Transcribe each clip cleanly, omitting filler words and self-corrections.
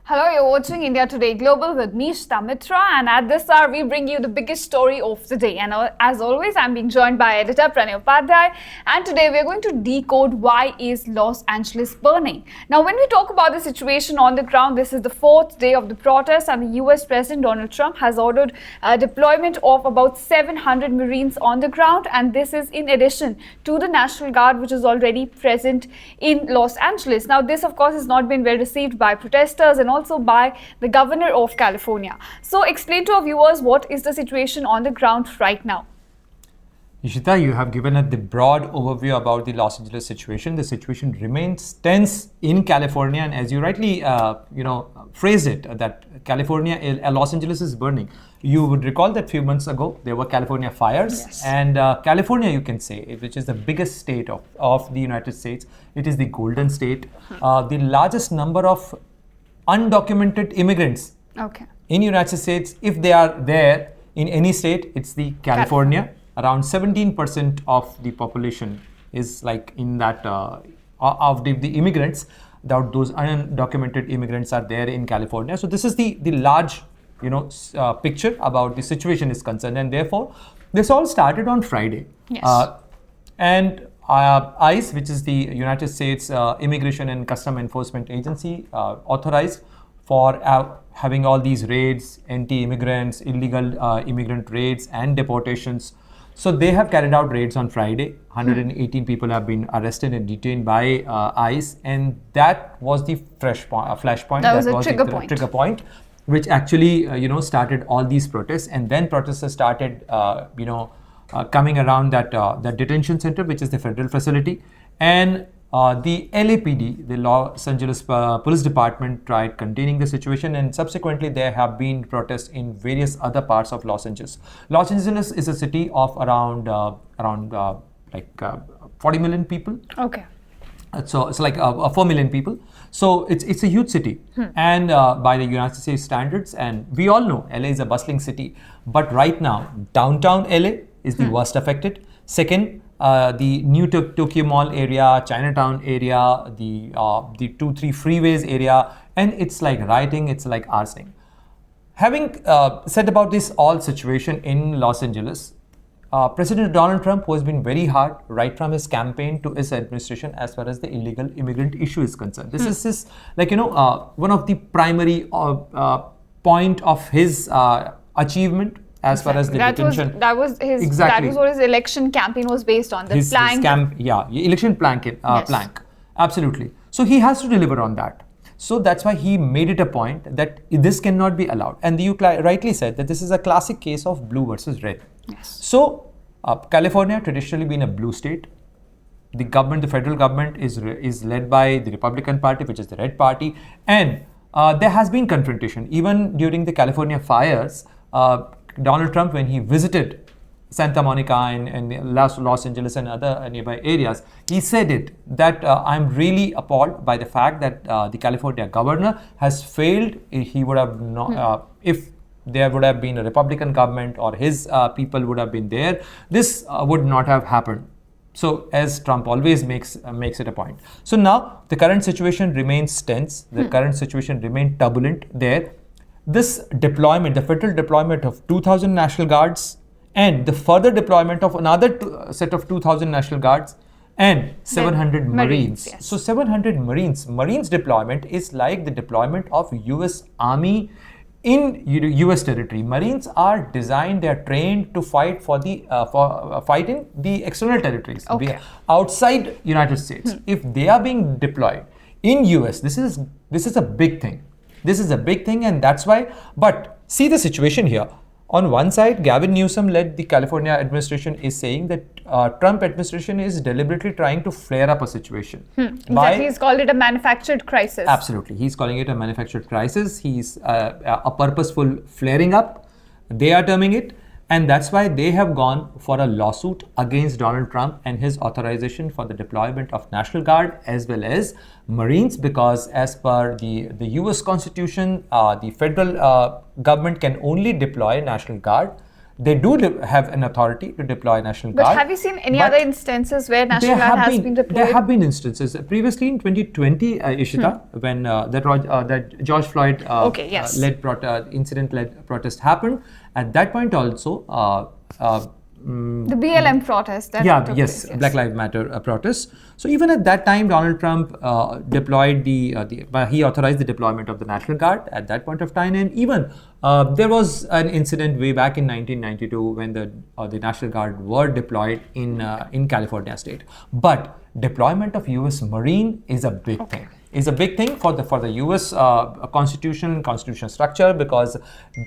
Hello, you're watching India Today Global with me, Shita Mitra, and at this hour we bring you the biggest story of the day. And as always, I'm being joined by editor Pranay Upadhyay, and today we're going to decode why is Los Angeles burning. Now, when we talk about the situation on the ground, this is the fourth day of the protest, and the US President Donald Trump has ordered a deployment of about 700 Marines on the ground, and this is in addition to the National Guard, which is already present in Los Angeles. Now, this of course has not been well received by protesters and also by the governor of California. So explain to our viewers what is the situation on the ground right now. Ishita, you have given us the broad overview about the Los Angeles situation. The situation remains tense in California, and as you rightly, phrase it, that California, Los Angeles is burning. You would recall that few months ago there were California fires, yes. And California, you can say, which is the biggest state of the United States. It is the Golden State, the largest number of undocumented immigrants in United States. If they are there in any state, it's the California. Around 17% of the population is like in that of the immigrants. Those undocumented immigrants are there in California. So this is the large picture about the situation is concerned, and therefore this all started on Friday. Yes. And ICE, which is the United States Immigration and Custom Enforcement Agency, authorized for having all these raids, anti-immigrants, illegal immigrant raids and deportations. So they have carried out raids on Friday. 118 people have been arrested and detained by ICE, and that was the flashpoint. That was a trigger point, which actually started all these protests, and then protesters started coming around that detention center, which is the federal facility, and the LAPD, the Los Angeles Police Department, tried containing the situation, and subsequently there have been protests in various other parts of Los Angeles. Los Angeles is a city of around 40 million people. Okay. So it's like 4 million people. So it's a huge city, and by the United States standards, and we all know LA is a bustling city, but right now downtown LA is the worst affected. Second, the new Tokyo Mall area, Chinatown area, the 2-3 freeways area, and it's like rioting, it's like arsoning. Having said about this all situation in Los Angeles, President Donald Trump, who has been very hard right from his campaign to his administration as far as the illegal immigrant issue is concerned. This is his, one of the primary point of his achievement as far as the detention. That was what his election campaign was based on. The plank. Election plank. Absolutely. So he has to deliver on that. So that's why he made it a point that this cannot be allowed. And you rightly said that this is a classic case of blue versus red. Yes. So California traditionally been a blue state. The government, the federal government is led by the Republican Party, which is the red party. And there has been confrontation. Even during the California fires, Donald Trump, when he visited Santa Monica and Los Angeles and other nearby areas, he said that I'm really appalled by the fact that the California governor has failed. He would have not, if there would have been a Republican government or his people would have been there, this would not have happened. So as Trump always makes it a point. So now the current situation remains tense. The current situation remains turbulent there. This deployment, the federal deployment of 2,000 National Guards and the further deployment of another set of 2,000 National Guards and 700 Marines. Yes. So 700 Marines deployment is like the deployment of US Army in US territory. Marines are designed, they are trained to fight for fighting the external territories, outside United States. If they are being deployed in US, this is a big thing. This is a big thing, and that's why. But see the situation here. On one side, Gavin Newsom led the California administration is saying that Trump administration is deliberately trying to flare up a situation. Exactly, he's called it a manufactured crisis. Absolutely, he's calling it a manufactured crisis. He's a purposeful flaring up, they are terming it. And that's why they have gone for a lawsuit against Donald Trump and his authorization for the deployment of National Guard as well as Marines, because as per the US Constitution, the federal government can only deploy National Guard They do have an authority to deploy National But Guard. have you seen any other instances where National Guard has been deployed? There have been instances. Previously in 2020, Ishita, when that George Floyd led incident-led protest happened, at that point also, the BLM protest that took place, yes. Black Lives Matter protest. So even at that time, Donald Trump deployed he authorized the deployment of the National Guard at that point of time, and even there was an incident way back in 1992 when the National Guard were deployed in California state. But deployment of U.S. Marine is a big thing. Is a big thing for the U.S. constitutional structure, because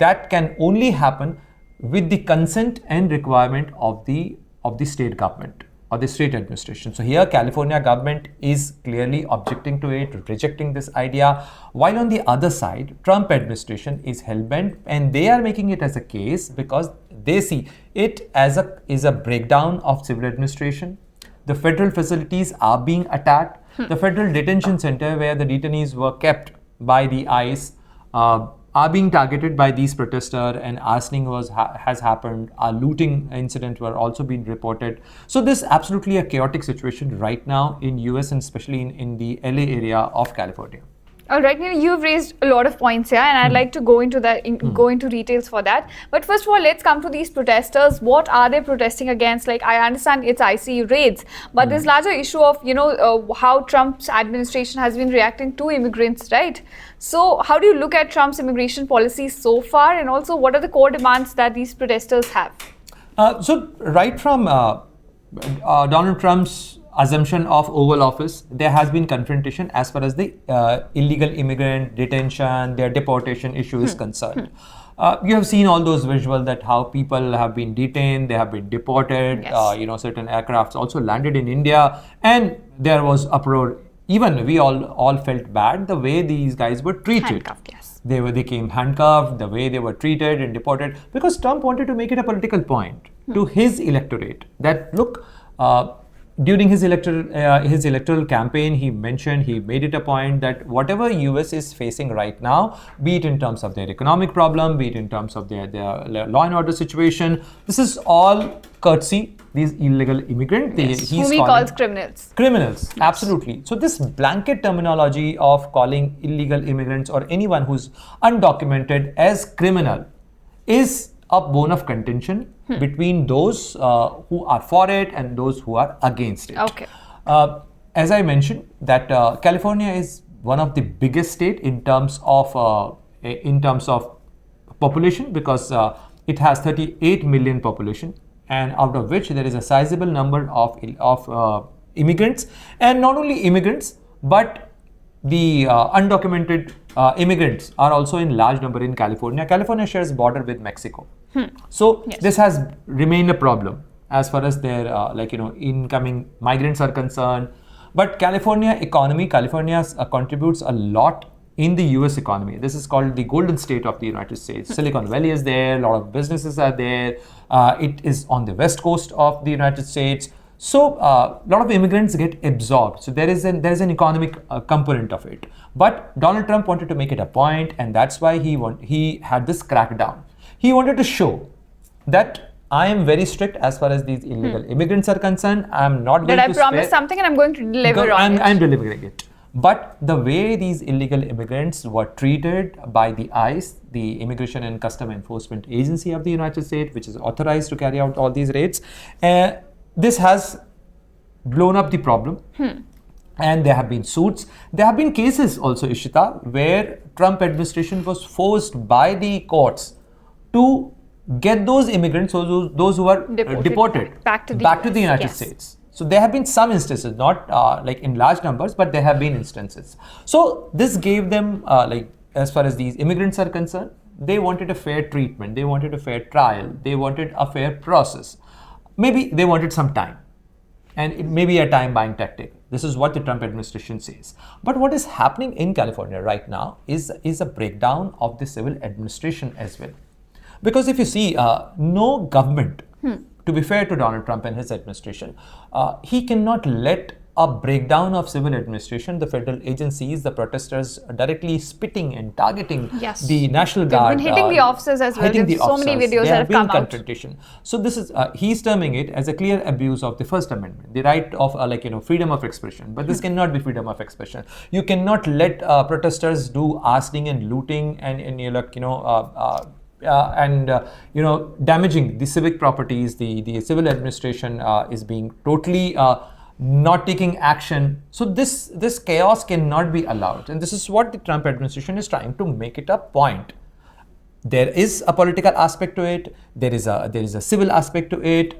that can only happen with the consent and requirement of the state government or the state administration. So here California government is clearly objecting to it, rejecting this idea, while on the other side Trump administration is hell-bent, and they are making it as a case because they see it as a breakdown of civil administration. The federal facilities are being attacked. The federal detention center where the detainees were kept by the ICE are being targeted by these protesters, and arsoning has happened. Looting incidents were also being reported. So this is absolutely a chaotic situation right now in US, and especially in the LA area of California. All right, you've raised a lot of points here, and I'd like to go into that, go into details for that. But first of all, let's come to these protesters. What are they protesting against? Like, I understand it's ICE raids, but this larger issue of how Trump's administration has been reacting to immigrants, right? So, how do you look at Trump's immigration policies so far, and also what are the core demands that these protesters have? So, right from Donald Trump's assumption of Oval Office, there has been confrontation as far as the illegal immigrant detention, their deportation issue is concerned. You have seen all those visuals that how people have been detained, they have been deported. Yes. Certain aircrafts also landed in India, and there was uproar. Even we all felt bad the way these guys were treated. Handcuffed, yes. They came handcuffed, the way they were treated and deported, because Trump wanted to make it a political point to his electorate that look. During his electoral campaign, he made it a point that whatever US is facing right now, be it in terms of their economic problem, be it in terms of their law and order situation, this is all courtesy these illegal immigrants. Yes. Whom he calls criminals. Criminals, yes. Absolutely. So this blanket terminology of calling illegal immigrants or anyone who's undocumented as criminal is a bone of contention between those who are for it and those who are against it. Okay. As I mentioned, that California is one of the biggest state in terms of population, because it has 38 million population, and out of which there is a sizable number of immigrants, and not only immigrants but the undocumented immigrants are also in large number in California. California shares border with Mexico. So yes. This has remained a problem as far as their incoming migrants are concerned. But California contributes a lot in the US economy. This is called the Golden State of the United States. Silicon Valley is there, a lot of businesses are there. It is on the west coast of the United States. So a lot of immigrants get absorbed. So there is an economic component of it. But Donald Trump wanted to make it a point, and that's why he had this crackdown. He wanted to show that I am very strict as far as these illegal immigrants are concerned. I am not going to But I promised something and I'm going to deliver on it. I'm delivering it. But the way these illegal immigrants were treated by the ICE, the Immigration and Custom Enforcement Agency of the United States, which is authorized to carry out all these raids, this has blown up the problem. And there have been suits. There have been cases also, Ishita, where Trump administration was forced by the courts to get those immigrants, those who were deported back to the United States. So there have been some instances, not like in large numbers, but there have been instances. So this gave them, as far as these immigrants are concerned, they wanted a fair treatment, they wanted a fair trial, they wanted a fair process. Maybe they wanted some time, and it may be a time buying tactic. This is what the Trump administration says. But what is happening in California right now is a breakdown of the civil administration as well. Because if you see, no government, to be fair to Donald Trump and his administration, he cannot let a breakdown of civil administration. The federal agencies, the protesters directly spitting and targeting Yes. the National They've Guard. been hitting the officers as well. Hitting the There's so many officers. videos There that have been come out. confrontation. So this is he's terming it as a clear abuse of the First Amendment, the right of freedom of expression. But this cannot be freedom of expression. You cannot let protesters do arsing and looting and damaging the civic properties. The civil administration is being totally not taking action. So this chaos cannot be allowed, and this is what the Trump administration is trying to make it a point. There is a political aspect to it. There is a civil aspect to it,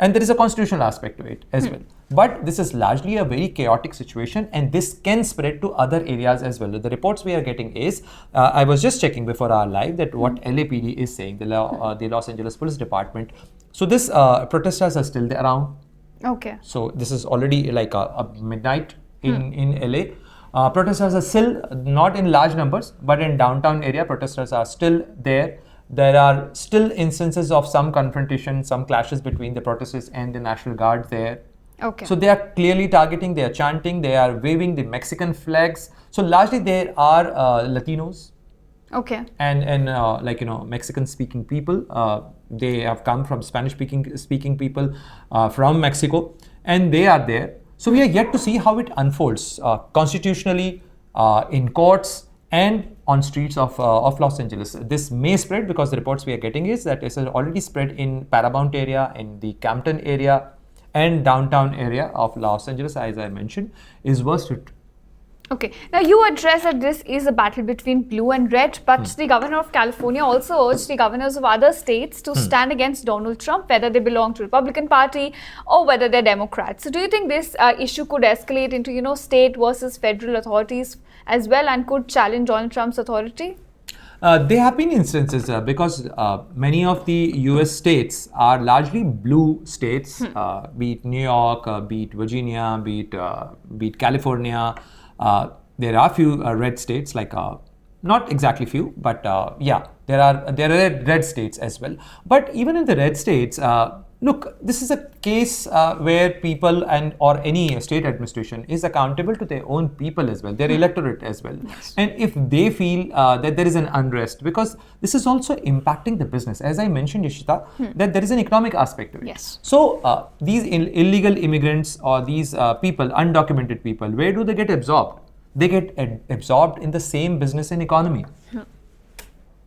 and there is a constitutional aspect to it as well. But this is largely a very chaotic situation, and this can spread to other areas as well. The reports we are getting is, I was just checking before our live that what LAPD is saying, the Los Angeles Police Department. So this protesters are still there around. Okay. So this is already like a midnight in LA. Protesters are still not in large numbers, but in downtown area, protesters are still there. There are still instances of some confrontation, some clashes between the protesters and the National Guard there. Okay. So they are clearly targeting, they are chanting, they are waving the Mexican flags. So largely there are Latinos. Okay. And Mexican speaking people. They have come from Spanish speaking people from Mexico, and they are there. So we are yet to see how it unfolds constitutionally, in courts, and on streets of Los Angeles. This may spread because the reports we are getting is that it has already spread in Paramount area, in the Campton area, and downtown area of Los Angeles, as I mentioned, is worst hit. Okay. Now, you address that this is a battle between blue and red, but the governor of California also urged the governors of other states to stand against Donald Trump, whether they belong to Republican Party or whether they're Democrats. So, do you think this issue could escalate into, state versus federal authorities as well, and could challenge Donald Trump's authority? There have been instances because many of the US states are largely blue states, be it New York, be it Virginia, be it California. There are few red states, like not exactly few, but there are red states as well. But even in the red states, look, this is a case where people or any state administration is accountable to their own people as well, their electorate as well. Yes. And if they feel that there is an unrest, because this is also impacting the business, as I mentioned, Ishita, that there is an economic aspect to it. Yes. So these illegal immigrants or these people, undocumented people, where do they get absorbed? They get absorbed in the same business and economy.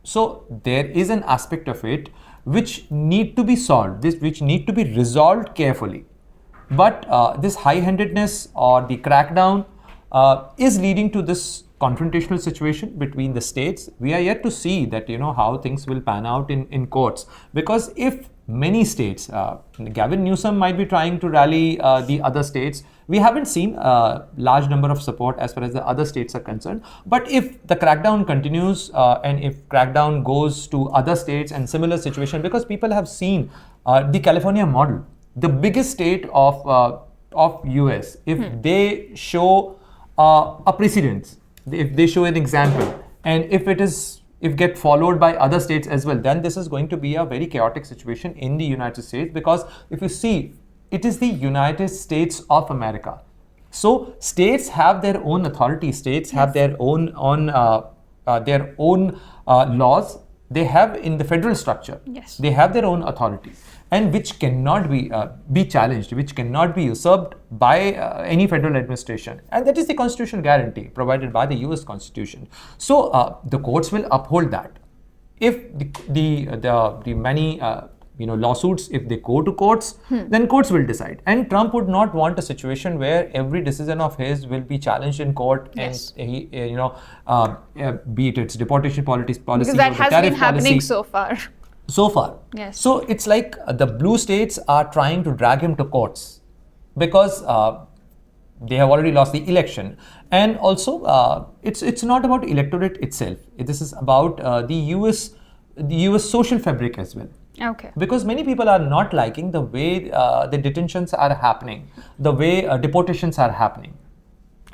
So there is an aspect of it which need to be solved, which need to be resolved carefully. But this high-handedness or the crackdown is leading to this confrontational situation between the states. We are yet to see that, how things will pan out in courts. Because if many states, Gavin Newsom might be trying to rally the other states. We haven't seen a large number of support as far as the other states are concerned. But if the crackdown continues and if crackdown goes to other states and similar situation, because people have seen the California model, the biggest state of US, if they show a precedence, if they show an example, and if get followed by other states as well, then this is going to be a very chaotic situation in the United States. Because if you see, it is the United States of America. So states have their own authority. States have their own laws. They have in the federal structure. Yes. They have their own authority, and which cannot be challenged, which cannot be usurped by any federal administration. And that is the constitutional guarantee provided by the US Constitution. So the courts will uphold that. If the many lawsuits, if they go to courts, then courts will decide. And Trump would not want a situation where every decision of his will be challenged in court. Yes. And he, be it its deportation policy, Because that or the has tariff been happening policy. so far. So far. Yes. So it's like the blue states are trying to drag him to courts because they have already lost the election. And also, it's not about electorate itself. This is about the US social fabric as well. Okay. Because many people are not liking the way the detentions are happening, the way deportations are happening.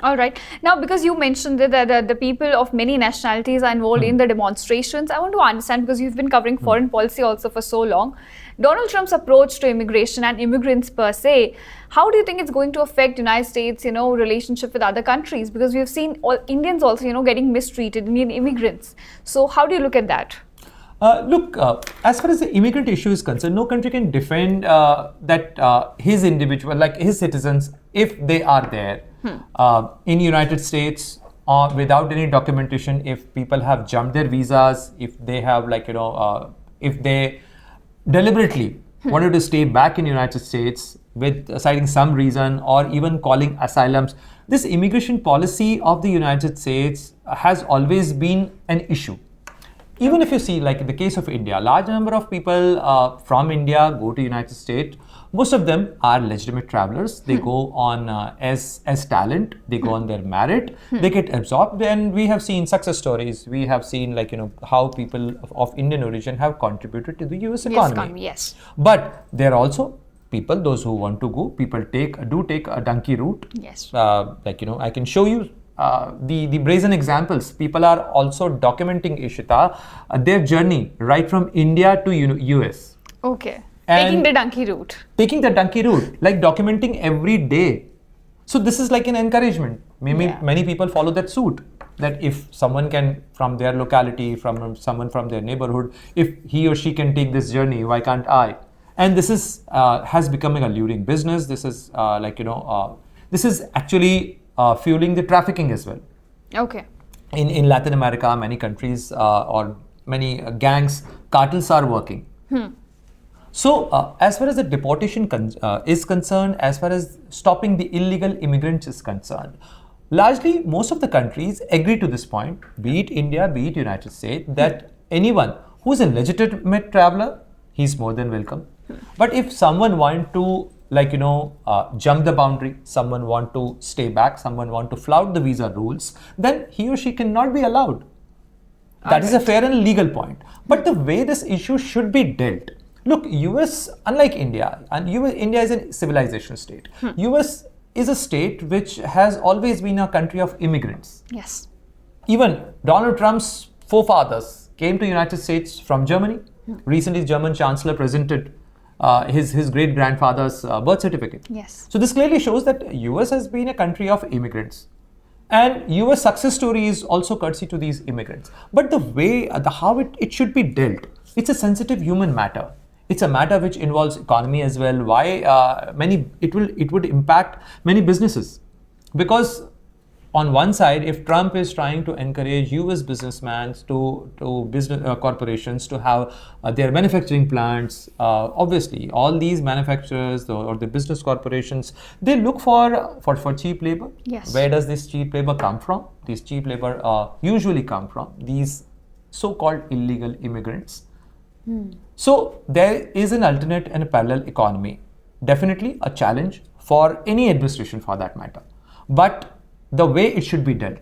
All right. Now, because you mentioned that the people of many nationalities are involved in the demonstrations, I want to understand, because you've been covering foreign policy also for so long, Donald Trump's approach to immigration and immigrants per se, how do you think it's going to affect United States, relationship with other countries? Because we've seen Indians also, getting mistreated, Indian immigrants. So how do you look at that? Look, as far as the immigrant issue is concerned, no country can defend that his individual, like his citizens, if they are there in United States without any documentation, if people have jumped their visas, if they have if they deliberately wanted to stay back in United States with citing some reason or even calling asylums. This immigration policy of the United States has always been an issue. Even if you see, like in the case of India, large number of people from India go to United States. Most of them are legitimate travelers. They go on as talent. They go on their merit. They get absorbed, and we have seen success stories. We have seen how people of Indian origin have contributed to the US economy. Yes. But there are also people, those who want to go. People do take a donkey route. Yes. I can show you. The brazen examples. People are also documenting, Ishita, their journey right from India to US. Okay. And taking the donkey route. Taking the donkey route, like documenting every day. So this is like an encouragement. Maybe many people follow that suit. That if someone can, from their locality, from someone from their neighborhood, if he or she can take this journey, why can't I? And this is has become an alluring business. This is this is actually fueling the trafficking as well. Okay. In Latin America, many countries or many gangs, cartels are working. So as far as the deportation is concerned, as far as stopping the illegal immigrants is concerned, largely most of the countries agree to this point, be it India, be it United States, that anyone who is a legitimate traveler, he's more than welcome. But if someone want to jump the boundary, someone want to stay back, someone want to flout the visa rules, then he or she cannot be allowed. That is a fair and legal point. But the way this issue should be dealt, look, US, unlike India, and India is a civilization state. US is a state which has always been a country of immigrants. Yes. Even Donald Trump's forefathers came to United States from Germany. Recently, German Chancellor presented his great-grandfather's birth certificate. Yes. So this clearly shows that US has been a country of immigrants. And US success story is also courtesy to these immigrants. But the way, how it should be dealt, it's a sensitive human matter. It's a matter which involves economy as well. Why it would impact many businesses, because on one side, if Trump is trying to encourage US businessmen to business corporations to have their manufacturing plants, obviously all these manufacturers or the business corporations, they look for cheap labor. Yes. Where does this cheap labor come from? These cheap labor usually come from these so-called illegal immigrants. So there is an alternate and a parallel economy. Definitely a challenge for any administration for that matter. But the way it should be dealt,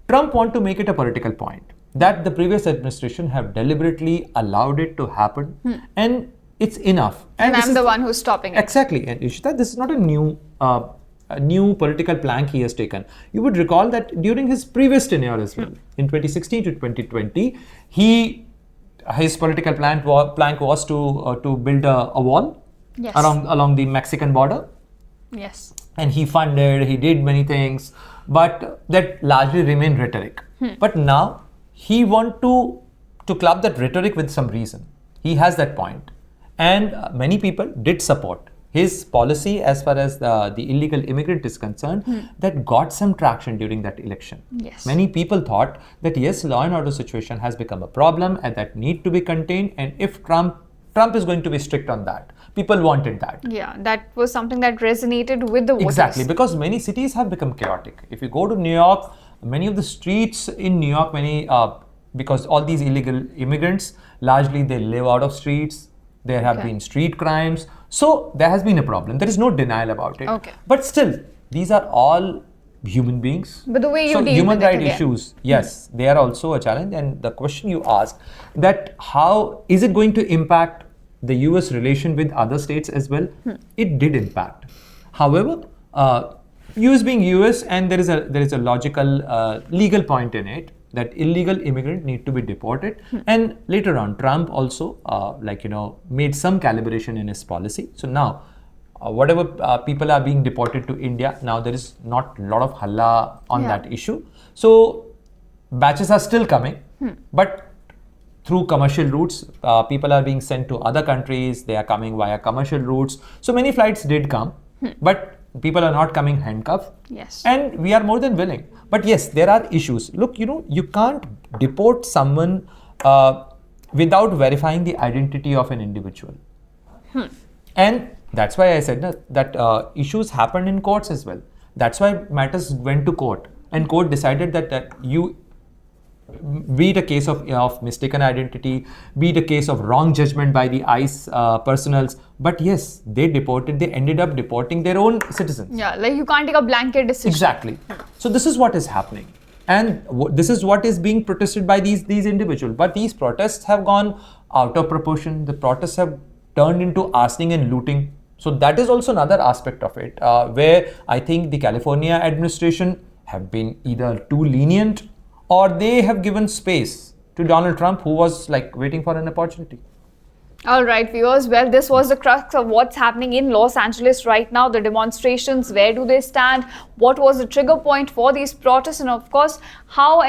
Trump wants to make it a political point that the previous administration have deliberately allowed it to happen, and it's enough. And I'm the one who's stopping it. Exactly. And Ishita, this is not a new political plank he has taken. You would recall that during his previous tenure as well, in 2016 to 2020, his political plank was to build a wall along the Mexican border. Yes. And he did many things, but that largely remained rhetoric. But now he wants to club that rhetoric with some reason. He has that point. And many people did support his policy as far as the illegal immigrant is concerned, that got some traction during that election. Yes. Many people thought that yes, law and order situation has become a problem and that need to be contained, and if Trump is going to be strict on that. People wanted that. Yeah, that was something that resonated with the voters. Exactly, because many cities have become chaotic. If you go to New York, many of the streets in New York, because all these illegal immigrants, largely they live out of streets. There have been street crimes. So there has been a problem. There is no denial about it. Okay. But still, these are all human beings. But the way you deal human with rights it again. issues, yes, they are also a challenge. And the question you asked, that how is it going to impact the US relation with other states as well? It did impact. However, US being US, and there is a logical legal point in it that illegal immigrants need to be deported. And later on, Trump also made some calibration in his policy. So now, whatever people are being deported to India, now there is not a lot of halla on that issue. So batches are still coming, but through commercial routes, people are being sent to other countries. They are coming via commercial routes. So many flights did come, but people are not coming handcuffed. Yes. And we are more than willing. But yes, there are issues. Look, you can't deport someone without verifying the identity of an individual. And that's why I said that issues happened in courts as well. That's why matters went to court. And court decided that you, be it a case of mistaken identity, be it a case of wrong judgment by the ICE personals, but yes, they ended up deporting their own citizens. Yeah, like you can't take a blanket decision. Exactly. So this is what is happening. And this is what is being protested by these individuals. But these protests have gone out of proportion. The protests have turned into arsoning and looting. So that is also another aspect of it, where I think the California administration have been either too lenient, or they have given space to Donald Trump, who was like waiting for an opportunity. All right, viewers. Well, this was the crux of what's happening in Los Angeles right now. The demonstrations, where do they stand? What was the trigger point for these protests? And of course, how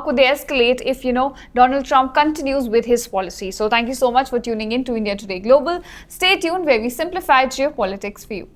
could they escalate if, Donald Trump continues with his policy? So thank you so much for tuning in to India Today Global. Stay tuned, where we simplify geopolitics for you.